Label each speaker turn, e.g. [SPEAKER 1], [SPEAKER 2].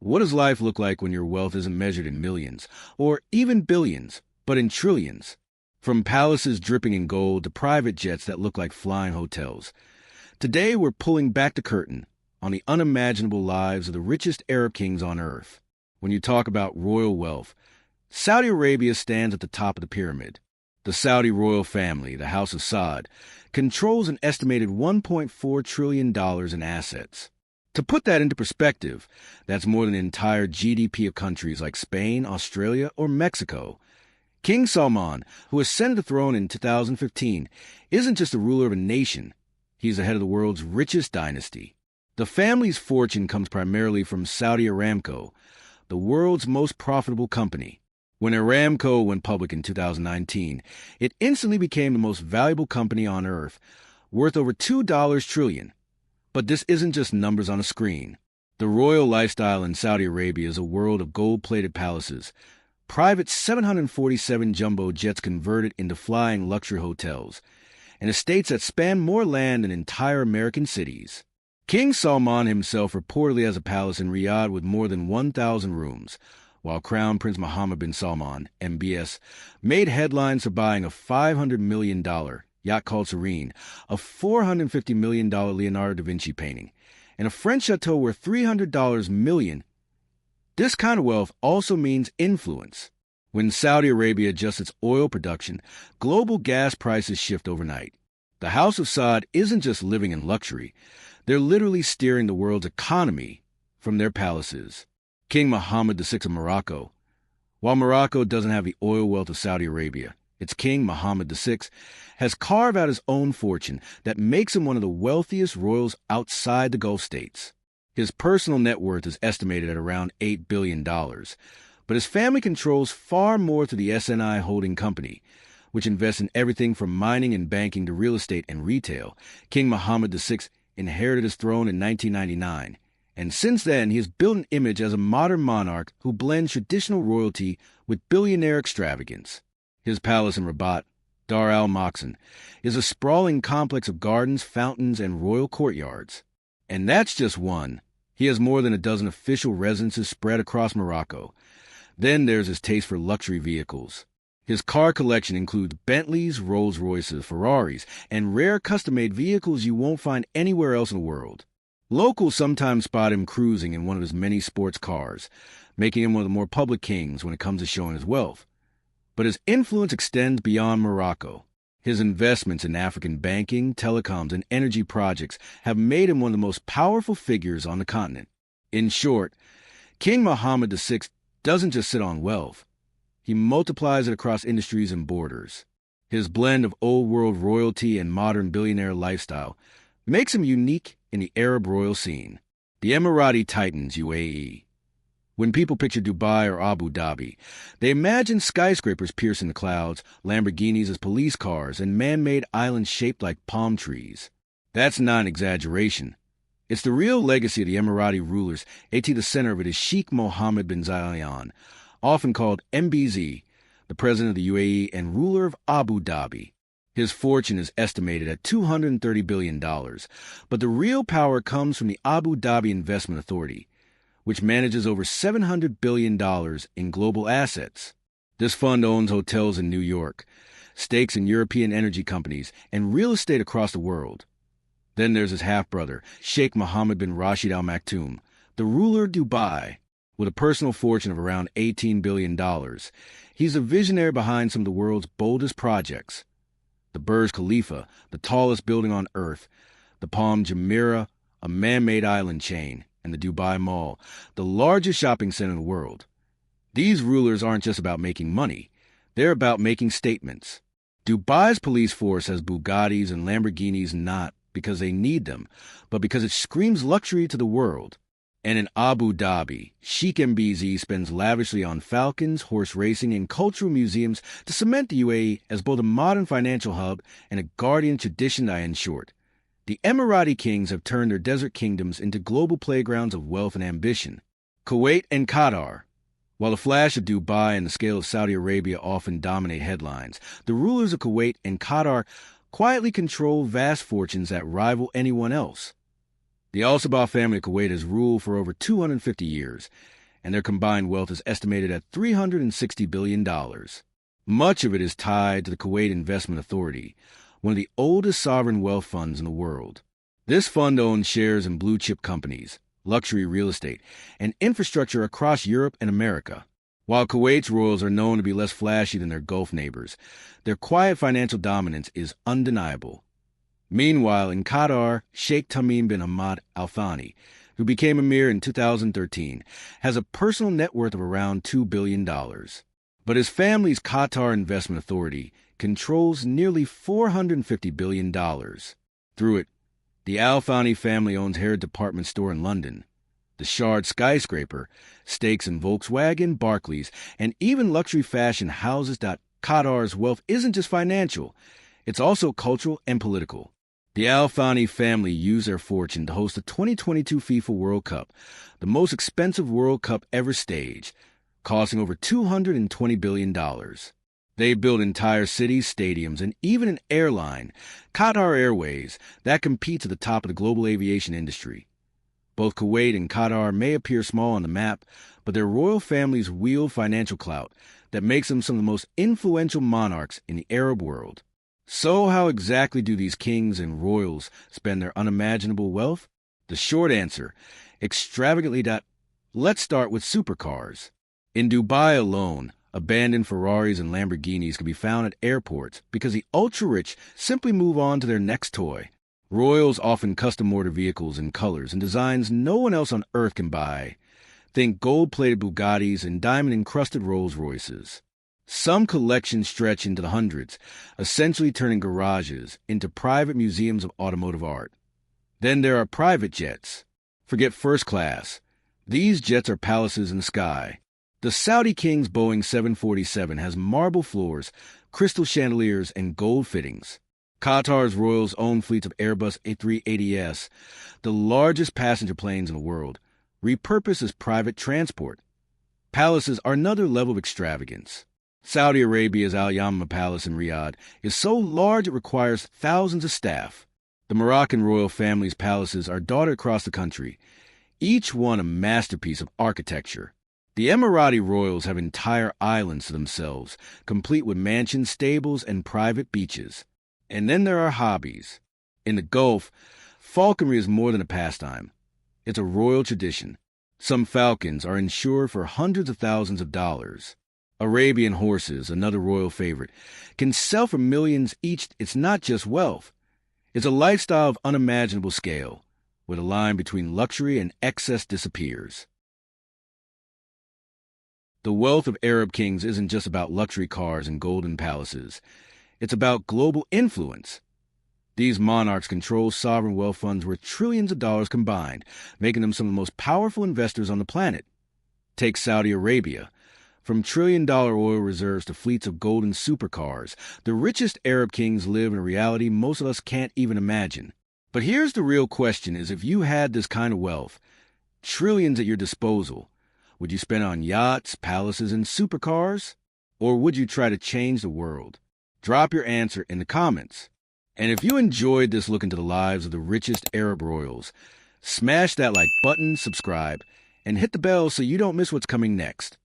[SPEAKER 1] What does life look like when your wealth isn't measured in millions, or even billions, but in trillions? From palaces dripping in gold to private jets that look like flying hotels. Today we're pulling back the curtain on the unimaginable lives of the richest Arab kings on earth. When you talk about royal wealth, Saudi Arabia stands at the top of the pyramid. The Saudi royal family, the House of Saud, controls an estimated $1.4 trillion in assets. To put that into perspective, that's more than the entire GDP of countries like Spain, Australia, or Mexico. King Salman, who ascended the throne in 2015, isn't just the ruler of a nation. He's the head of the world's richest dynasty. The family's fortune comes primarily from Saudi Aramco, the world's most profitable company. When Aramco went public in 2019, it instantly became the most valuable company on earth, worth over $2 trillion. But this isn't just numbers on a screen. The royal lifestyle in Saudi Arabia is a world of gold-plated palaces, private 747 jumbo jets converted into flying luxury hotels, and estates that span more land than entire American cities. King Salman himself reportedly has a palace in Riyadh with more than 1,000 rooms, while Crown Prince Mohammed bin Salman, MBS, made headlines for buying a $500 million yacht called Serene, a $450 million Leonardo da Vinci painting, and a French chateau worth $300 million. This kind of wealth also means influence. When Saudi Arabia adjusts its oil production, global gas prices shift overnight. The House of Saud isn't just living in luxury. They're literally steering the world's economy from their palaces. King Mohammed VI of Morocco. While Morocco doesn't have the oil wealth of Saudi Arabia, its king, Mohammed VI, has carved out his own fortune that makes him one of the wealthiest royals outside the Gulf states. His personal net worth is estimated at around $8 billion, but his family controls far more through the SNI holding company, which invests in everything from mining and banking to real estate and retail. King Mohammed VI inherited his throne in 1999, and since then he has built an image as a modern monarch who blends traditional royalty with billionaire extravagance. His palace in Rabat, Dar al-Makhzen, is a sprawling complex of gardens, fountains, and royal courtyards. And that's just one. He has more than a dozen official residences spread across Morocco. Then there's his taste for luxury vehicles. His car collection includes Bentleys, Rolls-Royces, Ferraris, and rare custom-made vehicles you won't find anywhere else in the world. Locals sometimes spot him cruising in one of his many sports cars, making him one of the more public kings when it comes to showing his wealth. But his influence extends beyond Morocco. His investments in African banking, telecoms, and energy projects have made him one of the most powerful figures on the continent. In short, King Mohammed VI doesn't just sit on wealth. He multiplies it across industries and borders. His blend of old-world royalty and modern billionaire lifestyle makes him unique in the Arab royal scene. The Emirati Titans, UAE. When people picture Dubai or Abu Dhabi, they imagine skyscrapers piercing the clouds, Lamborghinis as police cars, and man-made islands shaped like palm trees. That's not an exaggeration. It's the real legacy of the Emirati rulers. At the center of it is Sheikh Mohammed bin Zayed, often called MBZ, the president of the UAE and ruler of Abu Dhabi. His fortune is estimated at $230 billion, but the real power comes from the Abu Dhabi Investment Authority, which manages over $700 billion in global assets. This fund owns hotels in New York, stakes in European energy companies, and real estate across the world. Then there's his half-brother, Sheikh Mohammed bin Rashid Al Maktoum, the ruler of Dubai, with a personal fortune of around $18 billion. He's a visionary behind some of the world's boldest projects. The Burj Khalifa, the tallest building on Earth, the Palm Jumeirah, a man-made island chain, and the Dubai Mall, the largest shopping center in the world. These rulers aren't just about making money. They're about making statements. Dubai's police force has Bugattis and Lamborghinis not because they need them, but because it screams luxury to the world. And in Abu Dhabi, Sheikh MBZ spends lavishly on falcons, horse racing, and cultural museums to cement the UAE as both a modern financial hub and a guardian tradition in short. The Emirati kings have turned their desert kingdoms into global playgrounds of wealth and ambition. Kuwait and Qatar. While the flash of Dubai and the scale of Saudi Arabia often dominate headlines, the rulers of Kuwait and Qatar quietly control vast fortunes that rival anyone else. The Al-Sabah family of Kuwait has ruled for over 250 years, and their combined wealth is estimated at $360 billion. Much of it is tied to the Kuwait Investment Authority, one of the oldest sovereign wealth funds in the world. This fund owns shares in blue-chip companies, luxury real estate, and infrastructure across Europe and America. While Kuwait's royals are known to be less flashy than their Gulf neighbors, their quiet financial dominance is undeniable. Meanwhile, in Qatar, Sheikh Tamim bin Hamad Al Thani, who became emir in 2013, has a personal net worth of around $2 billion. But his family's Qatar Investment Authority controls nearly $450 billion. Through it, the Al Thani family owns Harrods department store in London, the Shard skyscraper, stakes in Volkswagen, Barclays, and even luxury fashion houses. Qatar's wealth isn't just financial, it's also cultural and political. The Al Thani family used their fortune to host the 2022 FIFA World Cup, the most expensive World Cup ever staged, costing over $220 billion. They built entire cities, stadiums, and even an airline, Qatar Airways, that competes at the top of the global aviation industry. Both Kuwait and Qatar may appear small on the map, but their royal families wield financial clout that makes them some of the most influential monarchs in the Arab world. So how exactly do these kings and royals spend their unimaginable wealth? The short answer, extravagantly. Let's start with supercars. In Dubai alone, abandoned Ferraris and Lamborghinis can be found at airports because the ultra-rich simply move on to their next toy. Royals often custom-order vehicles in colors and designs no one else on Earth can buy. Think gold-plated Bugattis and diamond-encrusted Rolls-Royces. Some collections stretch into the hundreds, essentially turning garages into private museums of automotive art. Then there are private jets. Forget first class. These jets are palaces in the sky. The Saudi king's Boeing 747 has marble floors, crystal chandeliers, and gold fittings. Qatar's royals own fleets of Airbus A380s, the largest passenger planes in the world, repurposed as private transport. Palaces are another level of extravagance. Saudi Arabia's Al Yamma Palace in Riyadh is so large it requires thousands of staff. The Moroccan royal family's palaces are dotted across the country, each one a masterpiece of architecture. The Emirati royals have entire islands to themselves, complete with mansions, stables, and private beaches. And then there are hobbies. In the Gulf, falconry is more than a pastime. It's a royal tradition. Some falcons are insured for hundreds of thousands of dollars. Arabian horses, another royal favorite, can sell for millions each. It's not just wealth. It's a lifestyle of unimaginable scale, where the line between luxury and excess disappears. The wealth of Arab kings isn't just about luxury cars and golden palaces. It's about global influence. These monarchs control sovereign wealth funds worth trillions of dollars combined, making them some of the most powerful investors on the planet. Take Saudi Arabia. From trillion-dollar oil reserves to fleets of golden supercars, the richest Arab kings live in a reality most of us can't even imagine. But here's the real question is, if you had this kind of wealth, trillions at your disposal, would you spend on yachts, palaces, and supercars? Or would you try to change the world? Drop your answer in the comments. And if you enjoyed this look into the lives of the richest Arab royals, smash that like button, subscribe, and hit the bell so you don't miss what's coming next.